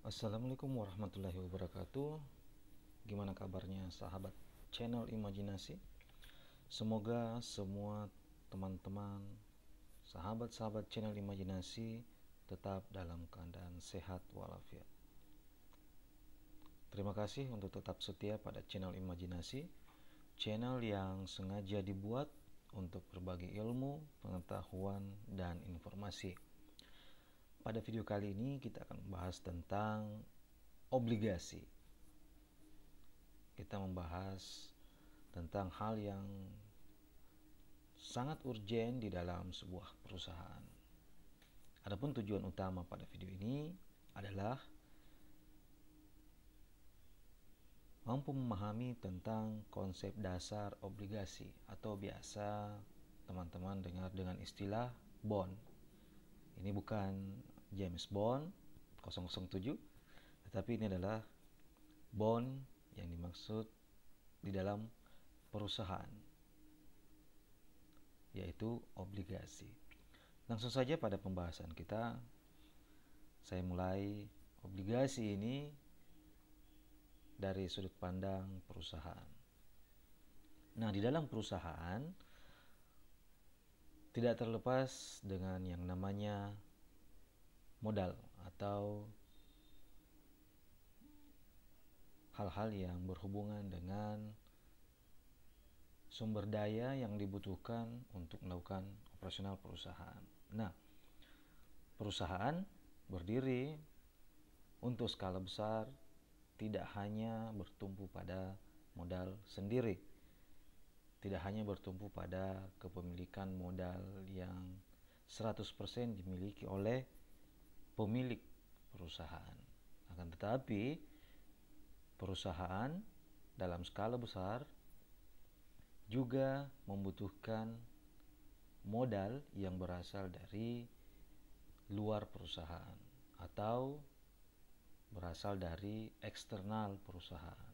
Assalamualaikum warahmatullahi wabarakatuh. Gimana kabarnya sahabat channel Imajinasi? Semoga semua teman-teman, sahabat-sahabat channel Imajinasi tetap dalam keadaan sehat walafiat. Terima kasih untuk tetap setia pada channel Imajinasi, channel yang sengaja dibuat untuk berbagi ilmu, pengetahuan, dan informasi. Pada video kali ini kita akan membahas tentang obligasi. Kita membahas tentang hal yang sangat urgen di dalam sebuah perusahaan. Adapun tujuan utama pada video ini adalah mampu memahami tentang konsep dasar obligasi atau biasa teman-teman dengar dengan istilah bond. Ini bukan James Bond 007, tetapi ini adalah bond yang dimaksud di dalam perusahaan, yaitu obligasi. Langsung saja pada pembahasan kita, saya mulai obligasi ini dari sudut pandang perusahaan. Nah, di dalam perusahaan tidak terlepas dengan yang namanya modal atau hal-hal yang berhubungan dengan sumber daya yang dibutuhkan untuk melakukan operasional perusahaan. Nah, perusahaan berdiri untuk skala besar tidak hanya bertumpu pada modal sendiri, tidak hanya bertumpu pada kepemilikan modal yang 100% dimiliki oleh pemilik perusahaan. Akan tetapi, perusahaan dalam skala besar juga membutuhkan modal yang berasal dari luar perusahaan atau berasal dari eksternal perusahaan.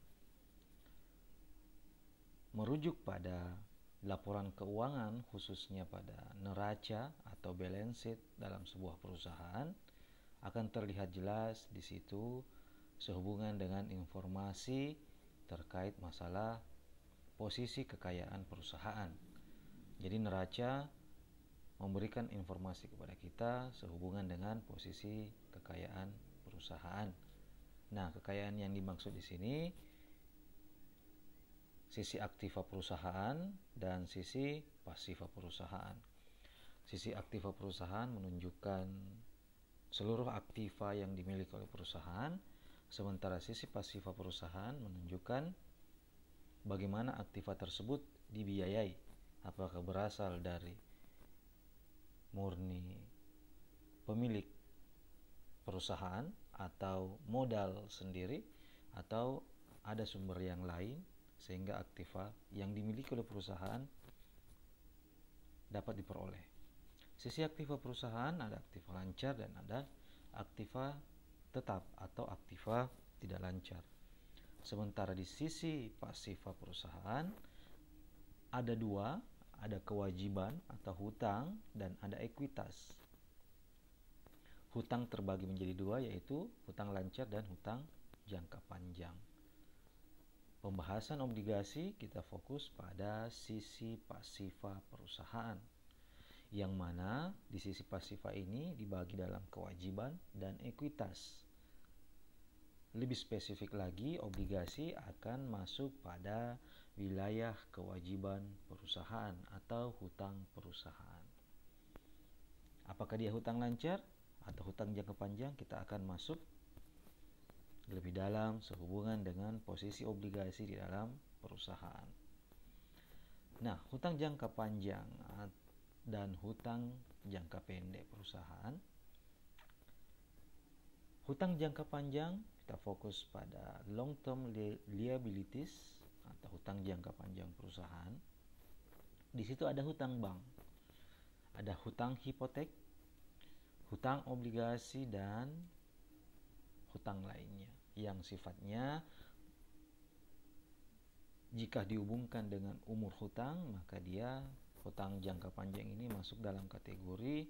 Merujuk pada laporan keuangan, khususnya pada neraca atau balance sheet dalam sebuah perusahaan, akan terlihat jelas di situ sehubungan dengan informasi terkait masalah posisi kekayaan perusahaan. Jadi neraca memberikan informasi kepada kita sehubungan dengan posisi kekayaan perusahaan. Nah, kekayaan yang dimaksud di sini sisi aktiva perusahaan dan sisi pasiva perusahaan. Sisi aktiva perusahaan menunjukkan seluruh aktiva yang dimiliki oleh perusahaan, sementara sisi pasiva perusahaan menunjukkan bagaimana aktiva tersebut dibiayai, apakah berasal dari murni pemilik perusahaan atau modal sendiri, atau ada sumber yang lain sehingga aktiva yang dimiliki oleh perusahaan dapat diperoleh. Sisi aktiva perusahaan ada aktiva lancar dan ada aktiva tetap atau aktiva tidak lancar. Sementara di sisi pasiva perusahaan ada dua, ada kewajiban atau hutang dan ada ekuitas. Hutang terbagi menjadi dua, yaitu hutang lancar dan hutang jangka panjang. Pembahasan obligasi kita fokus pada sisi pasiva perusahaan, yang mana di sisi pasiva ini dibagi dalam kewajiban dan ekuitas. Lebih spesifik lagi, obligasi akan masuk pada wilayah kewajiban perusahaan atau hutang perusahaan. Apakah dia hutang lancar atau hutang jangka panjang, kita akan masuk lebih dalam sehubungan dengan posisi obligasi di dalam perusahaan. Nah, hutang jangka panjang dan hutang jangka pendek perusahaan. Hutang jangka panjang kita fokus pada long term liabilities atau hutang jangka panjang perusahaan. Di situ ada hutang bank, ada hutang hipotek, hutang obligasi, dan hutang lainnya yang sifatnya jika dihubungkan dengan umur hutang, maka dia hutang jangka panjang ini masuk dalam kategori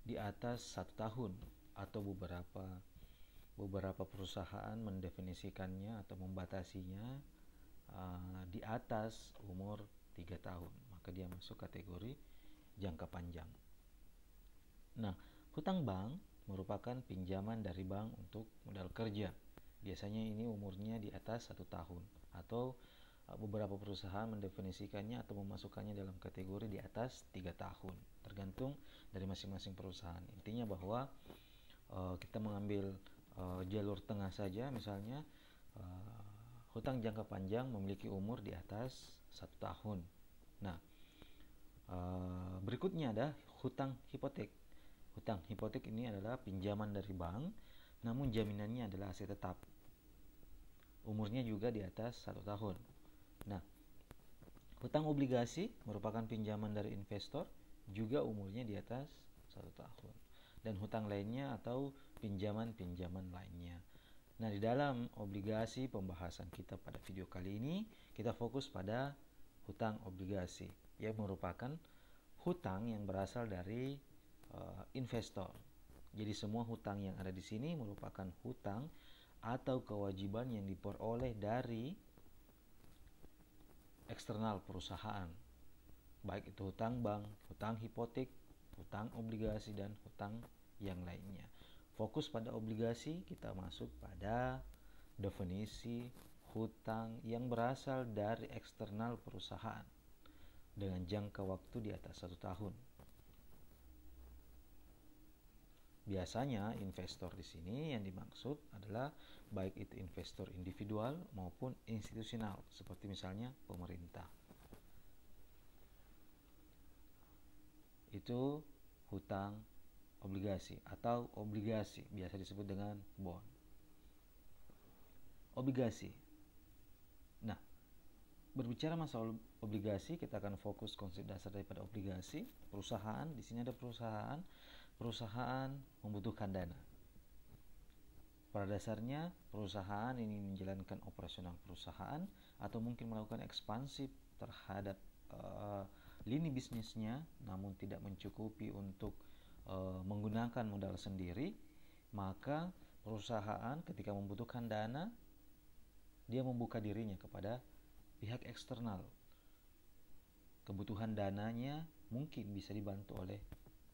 di atas 1 tahun atau beberapa beberapa perusahaan mendefinisikannya atau membatasinya di atas umur 3 tahun, maka dia masuk kategori jangka panjang. Nah, hutang bank merupakan pinjaman dari bank untuk modal kerja. Biasanya ini umurnya di atas 1 tahun, atau beberapa perusahaan mendefinisikannya atau memasukkannya dalam kategori di atas 3 tahun, tergantung dari masing-masing perusahaan. Intinya bahwa kita mengambil jalur tengah saja, misalnya hutang jangka panjang memiliki umur di atas 1 tahun. Nah, berikutnya ada hutang hipotek. Hutang hipotek ini adalah pinjaman dari bank, namun jaminannya adalah aset tetap. Umurnya juga di atas 1 tahun. Nah, hutang obligasi merupakan pinjaman dari investor, juga umurnya di atas 1 tahun. Dan hutang lainnya atau pinjaman-pinjaman lainnya. Nah, di dalam obligasi pembahasan kita pada video kali ini, kita fokus pada hutang obligasi, yang merupakan hutang yang berasal dari investor. Jadi semua hutang yang ada di sini merupakan hutang atau kewajiban yang diperoleh dari eksternal perusahaan, baik itu hutang bank, hutang hipotek, hutang obligasi, dan hutang yang lainnya. Fokus pada obligasi, kita masuk pada definisi hutang yang berasal dari eksternal perusahaan dengan jangka waktu di atas 1 tahun. Biasanya investor di sini yang dimaksud adalah baik itu investor individual maupun institusional, seperti misalnya pemerintah. Itu hutang obligasi atau obligasi, biasa disebut dengan bond. Obligasi. Nah, berbicara masalah obligasi, kita akan fokus konsep dasar daripada obligasi. Perusahaan, di sini ada perusahaan. Perusahaan membutuhkan dana. Pada dasarnya, perusahaan ini menjalankan operasional perusahaan atau mungkin melakukan ekspansi terhadap lini bisnisnya, namun tidak mencukupi untuk menggunakan modal sendiri, maka perusahaan ketika membutuhkan dana, dia membuka dirinya kepada pihak eksternal. Kebutuhan dananya mungkin bisa dibantu oleh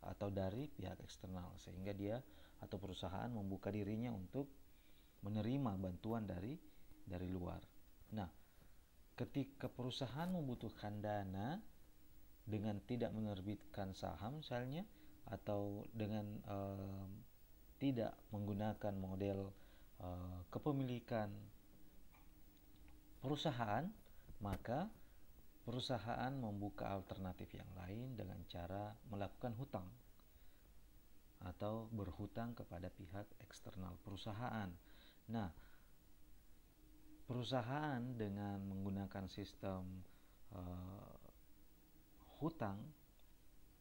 atau dari pihak eksternal, sehingga dia atau perusahaan membuka dirinya untuk menerima bantuan dari luar. Nah, ketika perusahaan membutuhkan dana dengan tidak menerbitkan saham misalnya, atau dengan tidak menggunakan model kepemilikan perusahaan, maka perusahaan membuka alternatif yang lain dengan cara melakukan hutang atau berhutang kepada pihak eksternal perusahaan. Nah, perusahaan dengan menggunakan sistem hutang,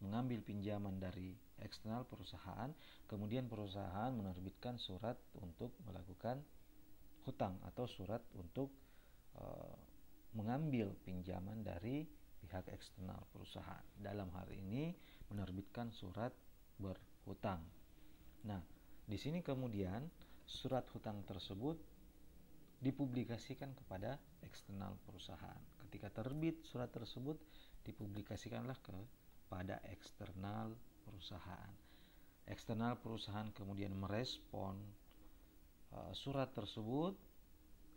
mengambil pinjaman dari eksternal perusahaan, kemudian perusahaan menerbitkan surat untuk melakukan hutang atau surat untuk mengambil pinjaman dari pihak eksternal perusahaan. Dalam hal ini menerbitkan surat berhutang. Nah, di sini kemudian surat hutang tersebut dipublikasikan kepada eksternal perusahaan. Ketika terbit surat tersebut, dipublikasikanlah kepada eksternal perusahaan. Eksternal perusahaan kemudian merespon surat tersebut,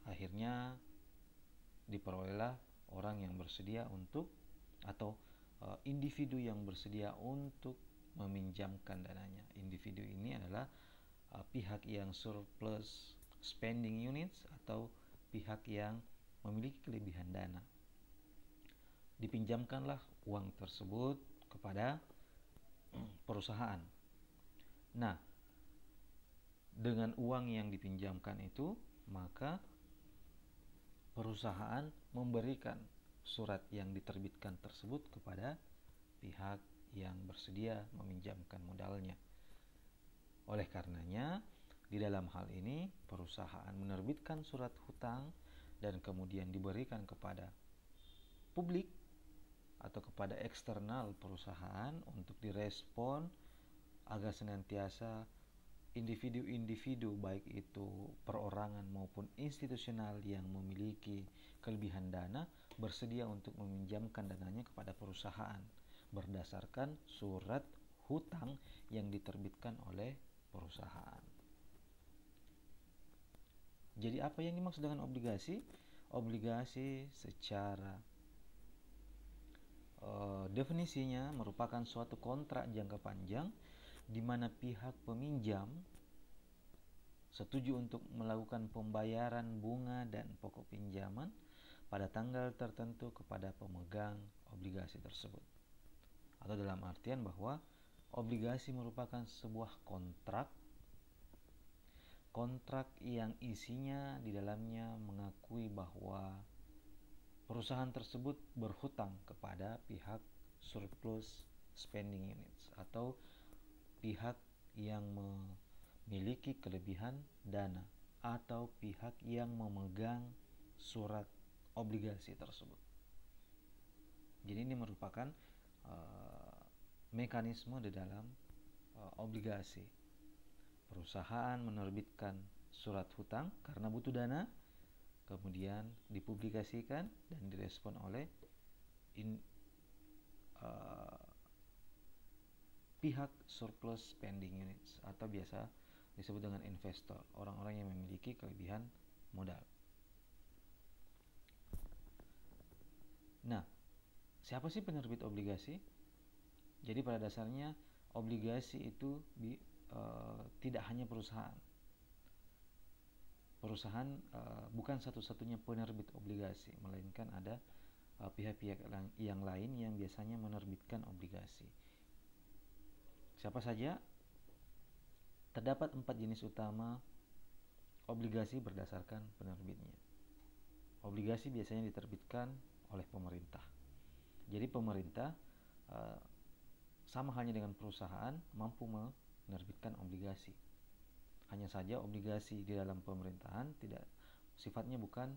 akhirnya diperolehlah orang yang bersedia untuk atau individu yang bersedia untuk meminjamkan dananya. Individu ini adalah pihak yang surplus spending units atau pihak yang memiliki kelebihan dana. Dipinjamkanlah uang tersebut kepada perusahaan. Nah, dengan uang yang dipinjamkan itu, maka perusahaan memberikan surat yang diterbitkan tersebut kepada pihak yang bersedia meminjamkan modalnya. Oleh karenanya, di dalam hal ini perusahaan menerbitkan surat hutang dan kemudian diberikan kepada publik atau kepada eksternal perusahaan untuk direspon agar senantiasa individu-individu baik itu perorangan maupun institusional yang memiliki kelebihan dana bersedia untuk meminjamkan dananya kepada perusahaan berdasarkan surat hutang yang diterbitkan oleh perusahaan. Jadi apa yang dimaksud dengan obligasi? Obligasi secara definisinya merupakan suatu kontrak jangka panjang di mana pihak peminjam setuju untuk melakukan pembayaran bunga dan pokok pinjaman pada tanggal tertentu kepada pemegang obligasi tersebut. Atau dalam artian bahwa obligasi merupakan sebuah kontrak yang isinya di dalamnya mengakui bahwa perusahaan tersebut berhutang kepada pihak surplus spending units atau pihak yang memiliki kelebihan dana atau pihak yang memegang surat obligasi tersebut. Jadi ini merupakan mekanisme di dalam obligasi. Perusahaan menerbitkan surat hutang karena butuh dana, kemudian dipublikasikan dan direspon oleh pihak surplus spending units atau biasa disebut dengan investor, orang-orang yang memiliki kelebihan modal. Nah, siapa sih penerbit obligasi? Jadi pada dasarnya obligasi itu tidak hanya perusahaan. Perusahaan bukan satu-satunya penerbit obligasi, melainkan ada pihak-pihak yang lain yang biasanya menerbitkan obligasi. Siapa saja? Terdapat 4 jenis utama obligasi berdasarkan penerbitnya. Obligasi biasanya diterbitkan oleh pemerintah. Jadi pemerintah sama halnya dengan perusahaan mampu menerbitkan obligasi. Hanya saja obligasi di dalam pemerintahan tidak sifatnya bukan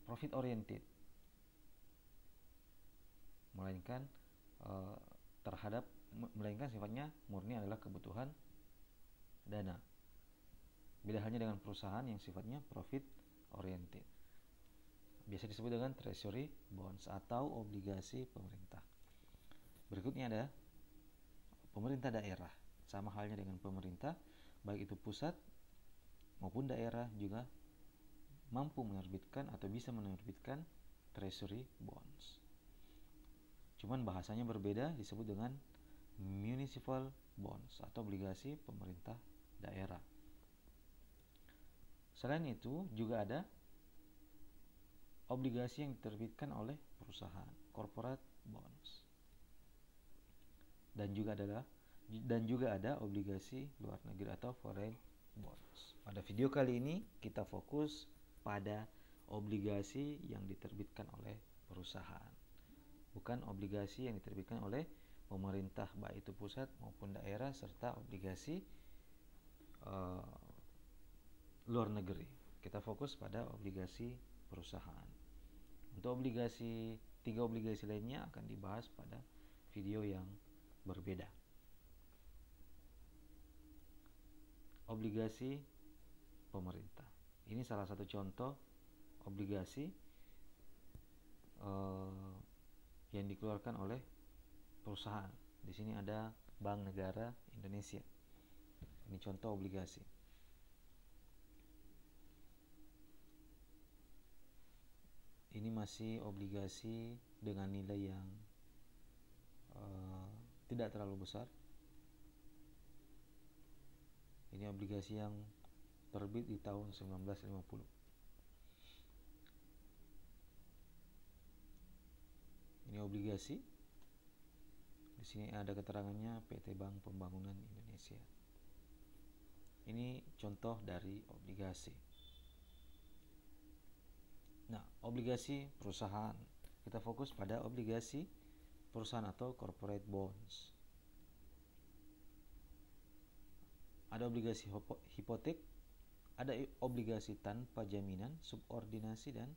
profit oriented, melainkan sifatnya murni adalah kebutuhan dana. Beda halnya dengan perusahaan yang sifatnya profit oriented. Biasa disebut dengan treasury bonds atau obligasi pemerintah. Berikutnya ada pemerintah daerah. Sama halnya dengan pemerintah, baik itu pusat maupun daerah juga mampu menerbitkan atau bisa menerbitkan treasury bonds. Cuman bahasanya berbeda, disebut dengan municipal bonds atau obligasi pemerintah daerah. Selain itu juga ada obligasi yang diterbitkan oleh perusahaan, corporate bonds. Dan juga ada obligasi luar negeri atau foreign bonds. Pada video kali ini kita fokus pada obligasi yang diterbitkan oleh perusahaan, bukan obligasi yang diterbitkan oleh pemerintah baik itu pusat maupun daerah, serta obligasi luar negeri. Kita fokus pada obligasi perusahaan. Untuk tiga obligasi lainnya akan dibahas pada video yang berbeda. Obligasi pemerintah. Ini salah satu contoh obligasi yang dikeluarkan oleh perusahaan. Di sini ada Bank Negara Indonesia. Ini contoh obligasi. Ini masih obligasi dengan nilai yang tidak terlalu besar. Ini obligasi yang terbit di tahun 1950. Ini obligasi. Di sini ada keterangannya PT Bank Pembangunan Indonesia. Ini contoh dari obligasi. Nah, obligasi perusahaan. Kita fokus pada obligasi perusahaan atau corporate bonds. Ada obligasi hipotek, ada obligasi tanpa jaminan, subordinasi, dan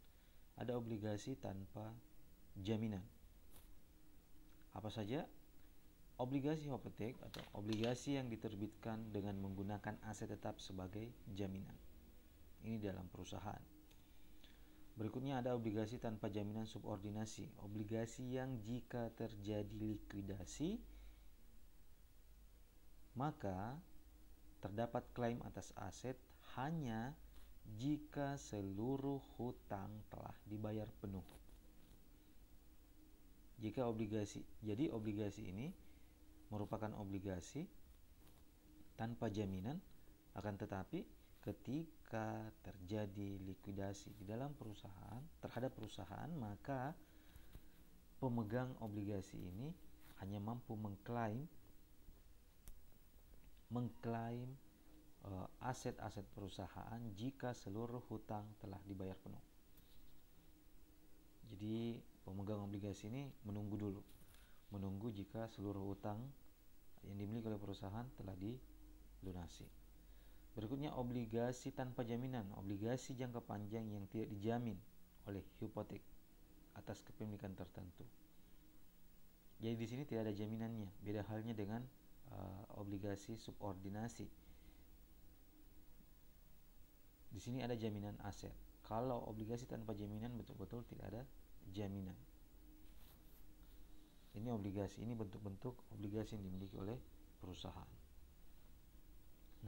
ada obligasi tanpa jaminan. Apa saja? obligasi hipotek atau obligasi yang diterbitkan dengan menggunakan aset tetap sebagai jaminan. Ini dalam perusahaan. Berikutnya ada obligasi tanpa jaminan subordinasi. Obligasi yang jika terjadi likuidasi, maka terdapat klaim atas aset hanya jika seluruh hutang telah dibayar penuh. Jadi obligasi ini merupakan obligasi tanpa jaminan, akan tetapi ketika terjadi likuidasi di dalam perusahaan terhadap perusahaan, maka pemegang obligasi ini hanya mampu mengklaim aset-aset perusahaan jika seluruh hutang telah dibayar penuh. Jadi pemegang obligasi ini menunggu jika seluruh hutang yang dimiliki oleh perusahaan telah dilunasi. Berikutnya obligasi tanpa jaminan, obligasi jangka panjang yang tidak dijamin oleh hipotek atas kepemilikan tertentu. Jadi di sini tidak ada jaminannya, beda halnya dengan obligasi subordinasi. Di sini ada jaminan aset. Kalau obligasi tanpa jaminan betul-betul tidak ada jaminan. Ini obligasi, ini bentuk-bentuk obligasi yang dimiliki oleh perusahaan.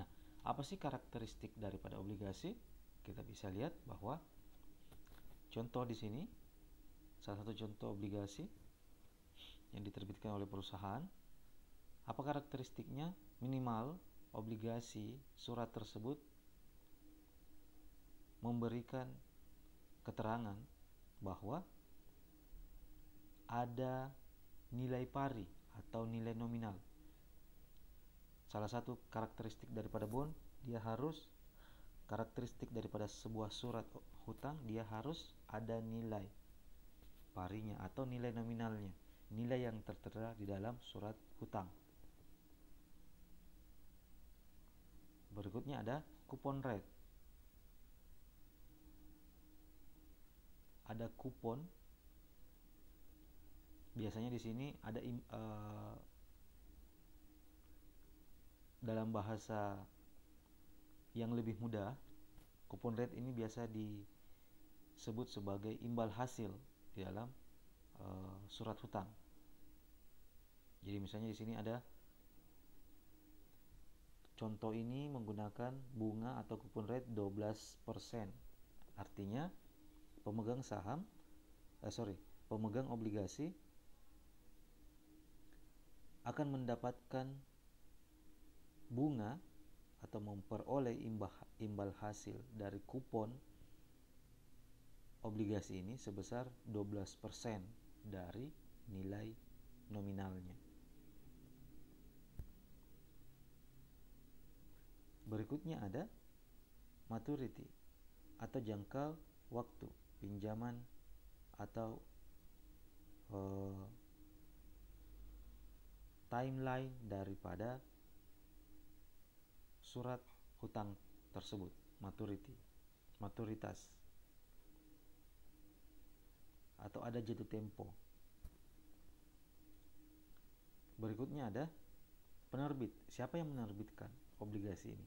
Nah, apa sih karakteristik daripada obligasi? Kita bisa lihat bahwa contoh di sini, salah satu contoh obligasi yang diterbitkan oleh perusahaan. Apa karakteristiknya? Minimal obligasi surat tersebut memberikan keterangan bahwa ada nilai pari atau nilai nominal. Salah satu karakteristik daripada bond, karakteristik daripada sebuah surat hutang, dia harus ada nilai parinya atau nilai nominalnya, nilai yang tertera di dalam surat hutang. Berikutnya ada coupon rate. Ada kupon. Biasanya di sini ada dalam bahasa yang lebih mudah, coupon rate ini biasa disebut sebagai imbal hasil di dalam surat hutang. Jadi misalnya di sini ada contoh ini menggunakan bunga atau coupon rate 12%. Artinya pemegang obligasi akan mendapatkan bunga atau memperoleh imbal hasil dari kupon obligasi ini sebesar 12% dari nilai nominalnya. Berikutnya ada maturity atau jangka waktu pinjaman atau timeline daripada surat hutang tersebut, maturitas, atau ada jatuh tempo. Berikutnya ada penerbit. Siapa yang menerbitkan obligasi ini?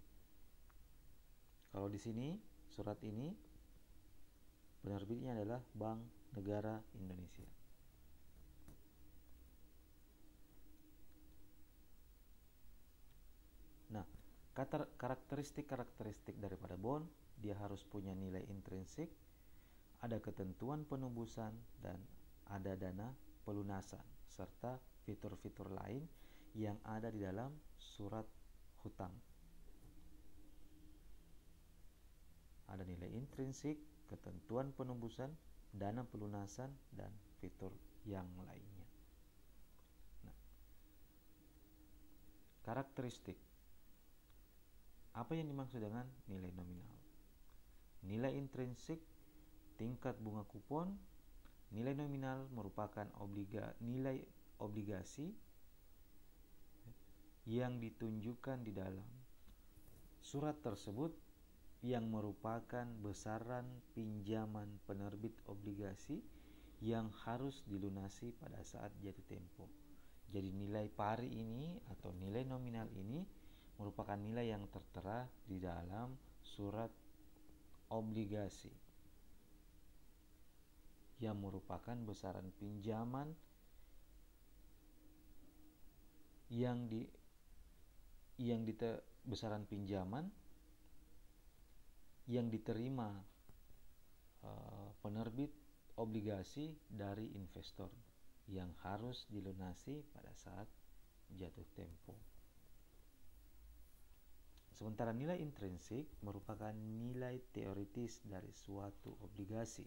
Kalau di sini surat ini penerbitnya adalah Bank Negara Indonesia. Nah, karakteristik daripada bond, dia harus punya nilai intrinsik, ada ketentuan penembusan, dan ada dana pelunasan, serta fitur-fitur lain yang ada di dalam surat hutang. Ada nilai intrinsik, ketentuan penembusan, dana pelunasan, dan fitur yang lainnya. Nah, karakteristik. Apa yang dimaksud dengan nilai nominal? Nilai intrinsik, tingkat bunga kupon. Nilai nominal merupakan nilai obligasi yang ditunjukkan di dalam surat tersebut yang merupakan besaran pinjaman penerbit obligasi yang harus dilunasi pada saat jatuh tempo. Jadi nilai pari ini atau nilai nominal ini merupakan nilai yang tertera di dalam surat obligasi yang merupakan besaran pinjaman besaran pinjaman yang diterima penerbit obligasi dari investor yang harus dilunasi pada saat jatuh tempo. Sementara nilai intrinsik merupakan nilai teoritis dari suatu obligasi.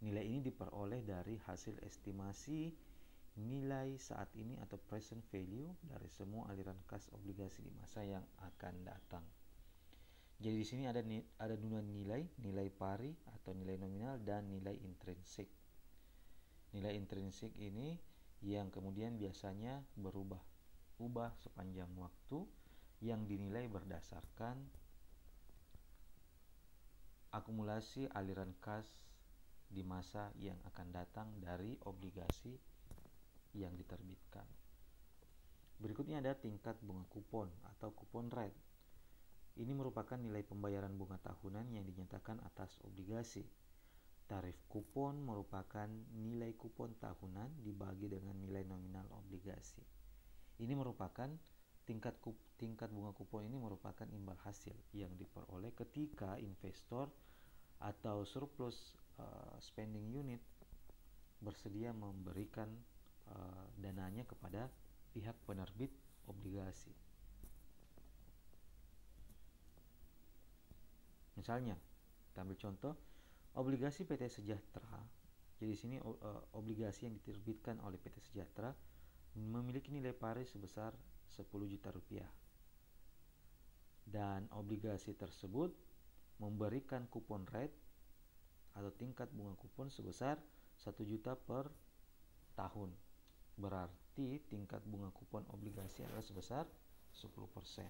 Nilai ini diperoleh dari hasil estimasi nilai saat ini atau present value dari semua aliran kas obligasi di masa yang akan datang. Jadi di sini ada dua nilai pari atau nilai nominal dan nilai intrinsik. Nilai intrinsik ini yang kemudian biasanya berubah sepanjang waktu, yang dinilai berdasarkan akumulasi aliran kas di masa yang akan datang dari obligasi yang diterbitkan. Berikutnya ada tingkat bunga kupon atau kupon rate. Ini merupakan nilai pembayaran bunga tahunan yang dinyatakan atas obligasi. Tarif kupon merupakan nilai kupon tahunan dibagi dengan nilai nominal obligasi. Ini merupakan tingkat bunga kupon ini merupakan imbal hasil yang diperoleh ketika investor atau surplus spending unit bersedia memberikan dananya kepada pihak penerbit obligasi. Misalnya, kita ambil contoh obligasi PT Sejahtera. Jadi di sini obligasi yang diterbitkan oleh PT Sejahtera memiliki nilai pari sebesar 10 juta rupiah. Dan obligasi tersebut memberikan kupon rate atau tingkat bunga kupon sebesar 1 juta per tahun. Berarti tingkat bunga kupon obligasi adalah sebesar 10%.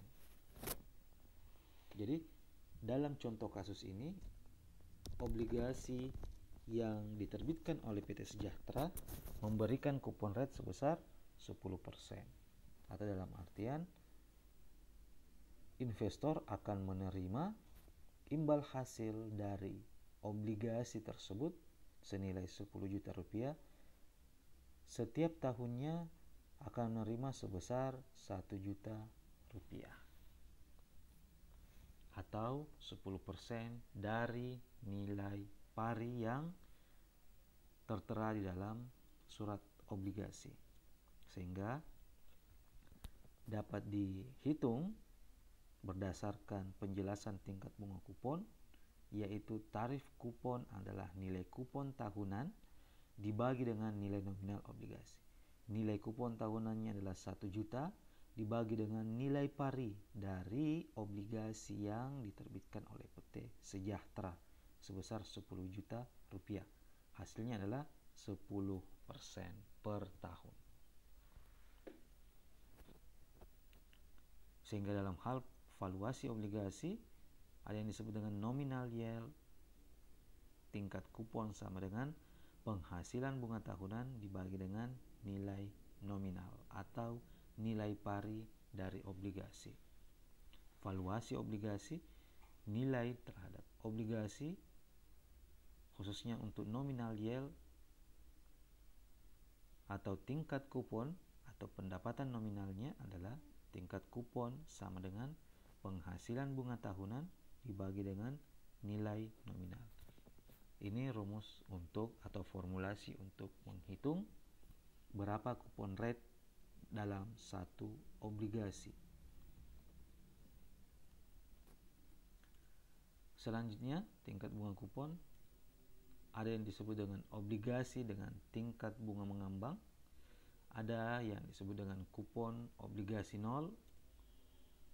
Jadi dalam contoh kasus ini, obligasi yang diterbitkan oleh PT Sejahtera memberikan kupon rate sebesar 10%. Atau dalam artian investor akan menerima imbal hasil dari obligasi tersebut senilai 10 juta rupiah. Setiap tahunnya akan menerima sebesar 1 juta rupiah atau 10% dari nilai pari yang tertera di dalam surat obligasi, sehingga dapat dihitung berdasarkan penjelasan tingkat bunga kupon, yaitu tarif kupon adalah nilai kupon tahunan dibagi dengan nilai nominal obligasi. Nilai kupon tahunannya adalah 1 juta dibagi dengan nilai pari dari obligasi yang diterbitkan oleh PT Sejahtera sebesar 10 juta rupiah. Hasilnya adalah 10% per tahun. Sehingga dalam hal valuasi obligasi ada yang disebut dengan nominal yield. Tingkat kupon sama dengan penghasilan bunga tahunan dibagi dengan nilai nominal atau nilai pari dari obligasi. Valuasi obligasi, nilai terhadap obligasi khususnya untuk nominal yield atau tingkat kupon atau pendapatan nominalnya adalah tingkat kupon sama dengan penghasilan bunga tahunan dibagi dengan nilai nominal. Ini rumus untuk atau formulasi untuk menghitung berapa kupon rate dalam satu obligasi. Selanjutnya, tingkat bunga kupon ada yang disebut dengan obligasi dengan tingkat bunga mengambang, ada yang disebut dengan kupon obligasi nol,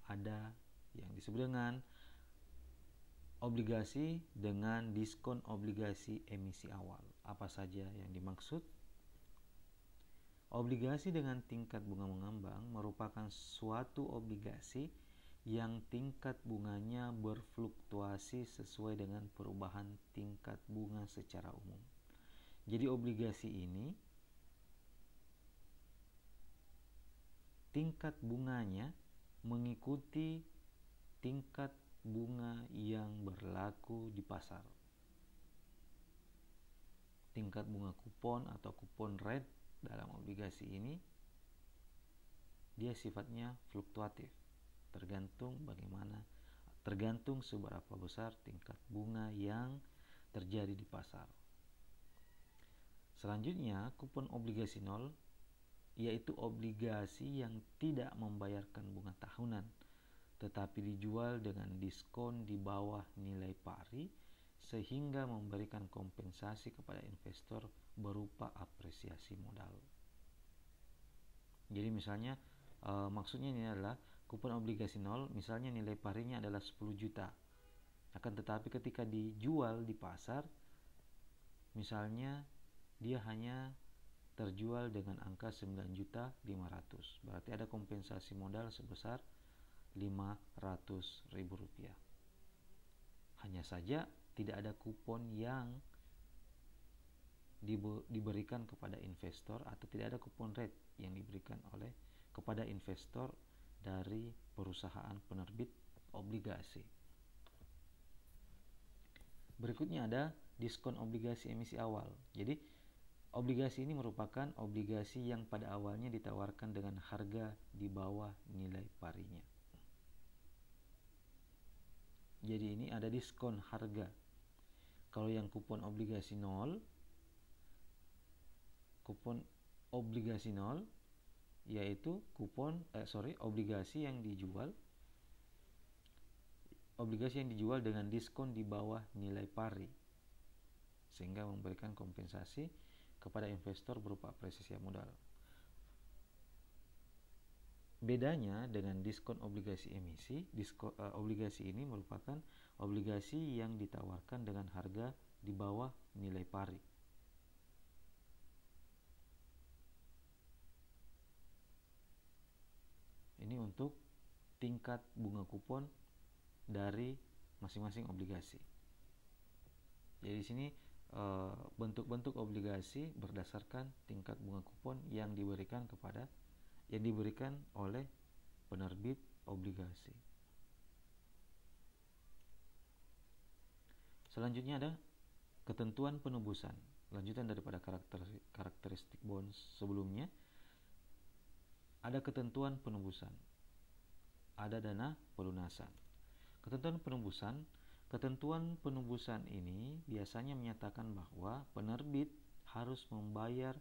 ada yang disebut dengan obligasi dengan diskon obligasi emisi awal. Apa saja yang dimaksud? Obligasi dengan tingkat bunga mengambang merupakan suatu obligasi yang tingkat bunganya berfluktuasi sesuai dengan perubahan tingkat bunga secara umum. Jadi obligasi ini tingkat bunganya mengikuti tingkat bunga yang berlaku di pasar. Tingkat bunga kupon atau kupon rate dalam obligasi ini dia sifatnya fluktuatif, tergantung seberapa besar tingkat bunga yang terjadi di pasar. Selanjutnya, kupon obligasi nol, yaitu obligasi yang tidak membayarkan bunga tahunan, tetapi dijual dengan diskon di bawah nilai pari, sehingga memberikan kompensasi kepada investor berupa apresiasi modal. Jadi misalnya, maksudnya ini adalah kupon obligasi nol, misalnya nilai parinya adalah 10 juta. Akan tetapi ketika dijual di pasar, misalnya dia hanya terjual dengan angka 9.500.000. Berarti ada kompensasi modal sebesar Rp500.000. Hanya saja tidak ada kupon yang diberikan kepada investor, atau tidak ada kupon rate yang diberikan kepada investor dari perusahaan penerbit obligasi. Berikutnya ada diskon obligasi emisi awal. Jadi obligasi ini merupakan obligasi yang pada awalnya ditawarkan dengan harga di bawah nilai parinya. Jadi ini ada diskon harga. Kalau yang kupon obligasi nol, yaitu obligasi yang dijual dengan diskon di bawah nilai pari, sehingga memberikan kompensasi kepada investor berupa apresiasi modal. Bedanya dengan diskon obligasi emisi, obligasi ini merupakan obligasi yang ditawarkan dengan harga di bawah nilai pari. Ini untuk tingkat bunga kupon dari masing-masing obligasi. Jadi di sini bentuk-bentuk obligasi berdasarkan tingkat bunga kupon yang diberikan oleh penerbit obligasi. Selanjutnya ada ketentuan penebusan. Lanjutan daripada karakteristik bonds sebelumnya. Ada ketentuan penebusan. Ada dana pelunasan. Ketentuan penebusan ini biasanya menyatakan bahwa penerbit harus membayar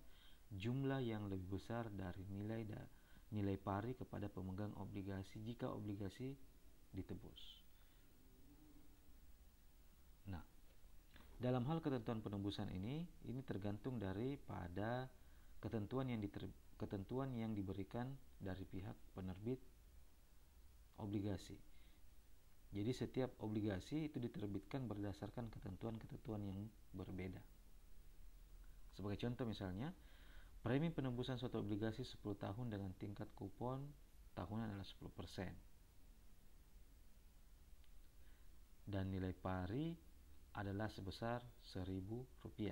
jumlah yang lebih besar dari nilai pari kepada pemegang obligasi jika obligasi ditebus. Nah, dalam hal ketentuan penebusan ini tergantung daripada ketentuan yang diberikan dari pihak penerbit obligasi. Jadi setiap obligasi itu diterbitkan berdasarkan ketentuan-ketentuan yang berbeda. Sebagai contoh misalnya, premi penebusan suatu obligasi 10 tahun dengan tingkat kupon tahunan adalah 10%. Dan nilai pari adalah sebesar Rp1.000.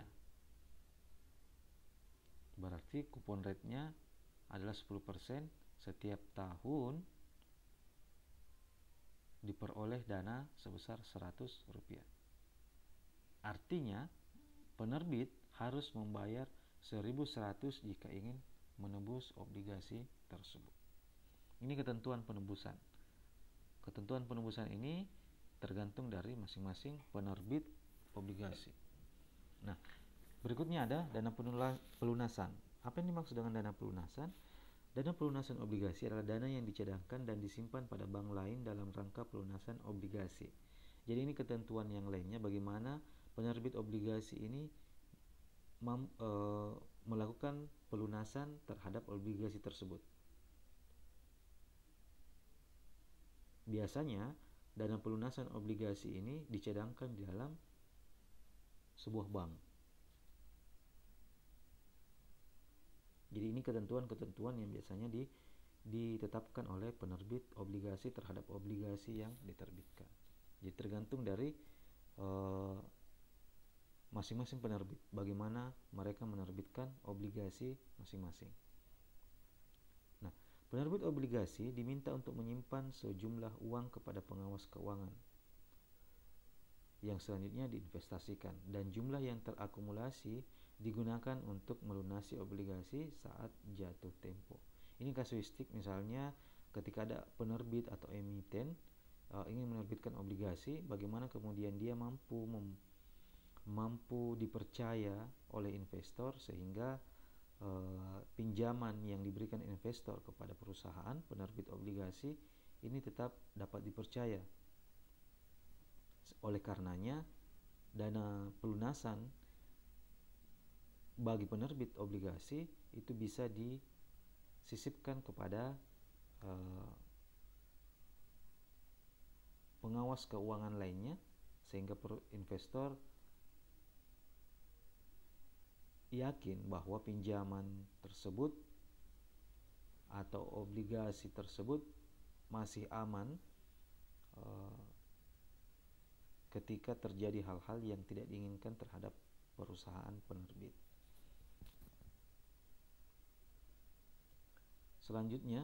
Berarti kupon rate-nya adalah 10% setiap tahun, diperoleh dana sebesar Rp100. Artinya, penerbit harus membayar 1.100 jika ingin menebus obligasi tersebut. Ini ketentuan penebusan. Ketentuan penebusan ini tergantung dari masing-masing penerbit obligasi. Nah, berikutnya ada dana pelunasan. Apa yang dimaksud dengan dana pelunasan? Dana pelunasan obligasi adalah dana yang dicadangkan dan disimpan pada bank lain dalam rangka pelunasan obligasi. Jadi ini ketentuan yang lainnya bagaimana penerbit obligasi ini melakukan pelunasan terhadap obligasi tersebut. Biasanya dana pelunasan obligasi ini dicadangkan di dalam sebuah bank. Jadi ini ketentuan-ketentuan yang biasanya ditetapkan oleh penerbit obligasi terhadap obligasi yang diterbitkan. Jadi tergantung dari masing-masing penerbit, bagaimana mereka menerbitkan obligasi masing-masing. Nah, Penerbit obligasi diminta untuk menyimpan sejumlah uang kepada pengawas keuangan yang selanjutnya diinvestasikan, dan jumlah yang terakumulasi digunakan untuk melunasi obligasi saat jatuh tempo. Ini kasuistik, misalnya ketika ada penerbit atau emiten ingin menerbitkan obligasi, bagaimana kemudian dia mampu dipercaya oleh investor sehingga pinjaman yang diberikan investor kepada perusahaan penerbit obligasi ini tetap dapat dipercaya. Oleh karenanya, dana pelunasan bagi penerbit obligasi itu bisa disisipkan kepada pengawas keuangan lainnya, sehingga investor yakin bahwa pinjaman tersebut atau obligasi tersebut masih aman ketika terjadi hal-hal yang tidak diinginkan terhadap perusahaan penerbit. Selanjutnya,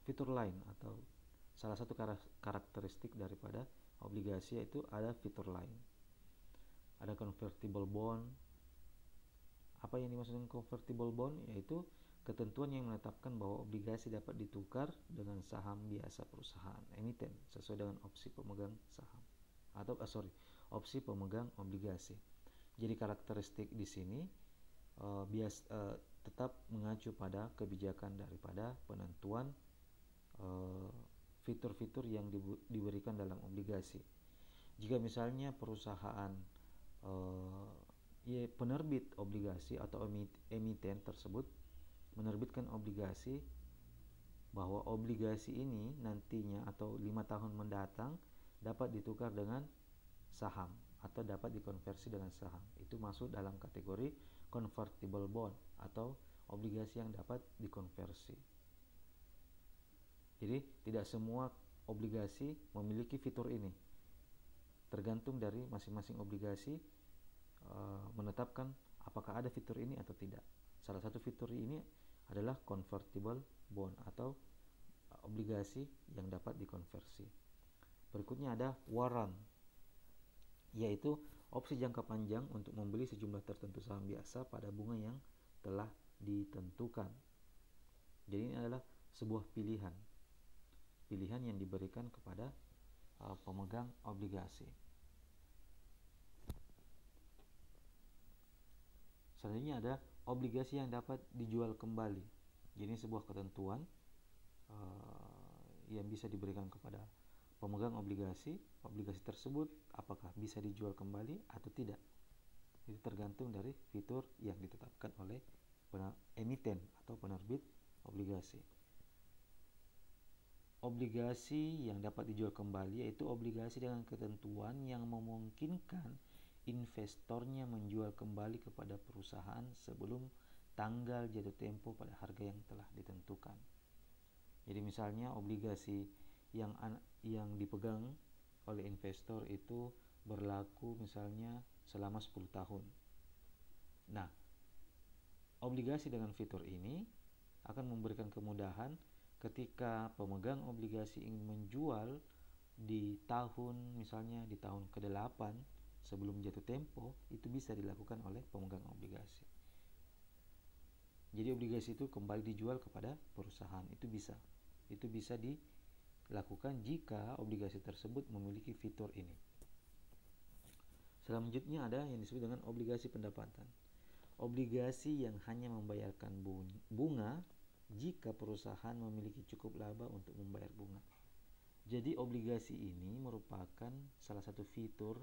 fitur lain atau salah satu karakteristik daripada obligasi yaitu ada fitur lain. Ada convertible bond. Apa yang dimaksud dengan convertible bond? Yaitu ketentuan yang menetapkan bahwa obligasi dapat ditukar dengan saham biasa perusahaan emiten sesuai dengan opsi pemegang saham atau opsi pemegang obligasi. Jadi karakteristik di sini tetap mengacu pada kebijakan daripada penentuan fitur-fitur yang diberikan dalam obligasi. Jika misalnya perusahaan penerbit obligasi atau emiten tersebut menerbitkan obligasi bahwa obligasi ini nantinya atau 5 tahun mendatang dapat ditukar dengan saham atau dapat dikonversi dengan saham, itu masuk dalam kategori convertible bond atau obligasi yang dapat dikonversi. Jadi tidak semua obligasi memiliki fitur ini, tergantung dari masing-masing obligasi menetapkan apakah ada fitur ini atau tidak. Salah satu fitur ini adalah convertible bond atau obligasi yang dapat dikonversi. Berikutnya ada warrant, yaitu opsi jangka panjang untuk membeli sejumlah tertentu saham biasa pada bunga yang telah ditentukan. Jadi ini adalah sebuah pilihan yang diberikan kepada pemegang obligasi. Selanjutnya ada obligasi yang dapat dijual kembali. Jadi sebuah ketentuan yang bisa diberikan kepada pemegang obligasi tersebut apakah bisa dijual kembali atau tidak. Itu tergantung dari fitur yang ditetapkan oleh emiten atau penerbit obligasi. Obligasi yang dapat dijual kembali yaitu obligasi dengan ketentuan yang memungkinkan investornya menjual kembali kepada perusahaan sebelum tanggal jatuh tempo pada harga yang telah ditentukan. Jadi misalnya obligasi yang dipegang oleh investor itu berlaku misalnya selama 10 tahun. Nah, obligasi dengan fitur ini akan memberikan kemudahan ketika pemegang obligasi ingin menjual di tahun misalnya di tahun ke-8 sebelum jatuh tempo, itu bisa dilakukan oleh pemegang obligasi. Jadi obligasi itu kembali dijual kepada perusahaan, itu bisa dilakukan jika obligasi tersebut memiliki fitur ini. Selanjutnya ada yang disebut dengan obligasi pendapatan. Obligasi yang hanya membayarkan bunga jika perusahaan memiliki cukup laba untuk membayar bunga. Jadi obligasi ini merupakan salah satu fitur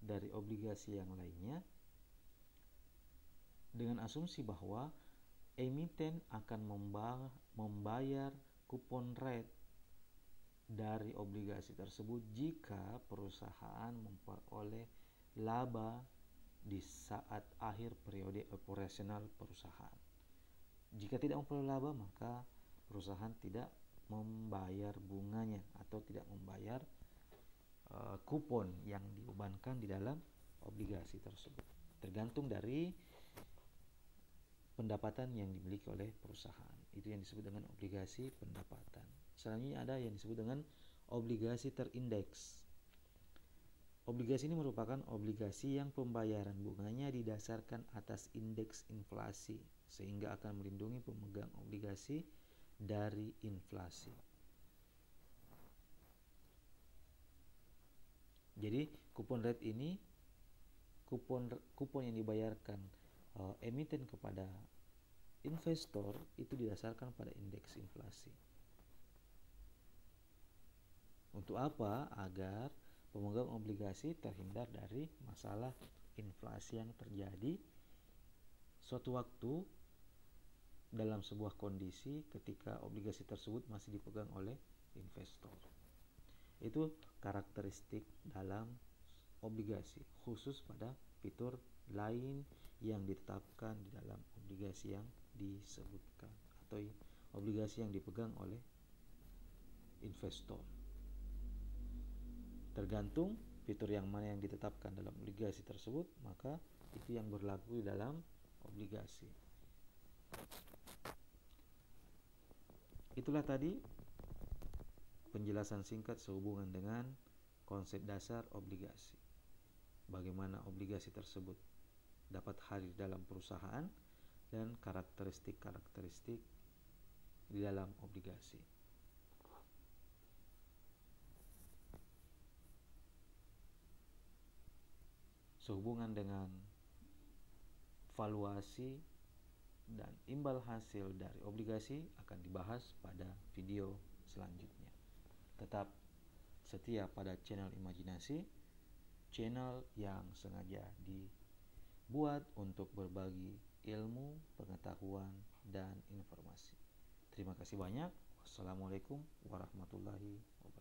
dari obligasi yang lainnya dengan asumsi bahwa emiten akan membayar kupon rate dari obligasi tersebut jika perusahaan memperoleh laba di saat akhir periode operasional perusahaan. Jika tidak memperoleh laba, maka perusahaan tidak membayar bunganya atau tidak membayar kupon yang dibebankan di dalam obligasi tersebut. Tergantung dari pendapatan yang dimiliki oleh perusahaan. Itu yang disebut dengan obligasi pendapatan. Selanjutnya ada yang disebut dengan obligasi terindeks. Obligasi ini merupakan obligasi yang pembayaran bunganya didasarkan atas indeks inflasi, sehingga akan melindungi pemegang obligasi dari inflasi. Jadi kupon rate ini kupon yang dibayarkan emiten kepada investor itu didasarkan pada indeks inflasi. Untuk apa? Agar pemegang obligasi terhindar dari masalah inflasi yang terjadi suatu waktu dalam sebuah kondisi ketika obligasi tersebut masih dipegang oleh investor. Itu karakteristik dalam obligasi, khusus pada fitur lain yang ditetapkan di dalam obligasi yang disebutkan atau obligasi yang dipegang oleh investor. Tergantung fitur yang mana yang ditetapkan dalam obligasi tersebut, maka itu yang berlaku di dalam obligasi. Itulah tadi penjelasan singkat sehubungan dengan konsep dasar obligasi. Bagaimana obligasi tersebut dapat hadir dalam perusahaan dan karakteristik-karakteristik di dalam obligasi. Sehubungan dengan valuasi dan imbal hasil dari obligasi akan dibahas pada video selanjutnya. Tetap setia pada channel Imajinasi, channel yang sengaja dibuat untuk berbagi ilmu, pengetahuan, dan informasi. Terima kasih banyak. Wassalamualaikum warahmatullahi wabarakatuh.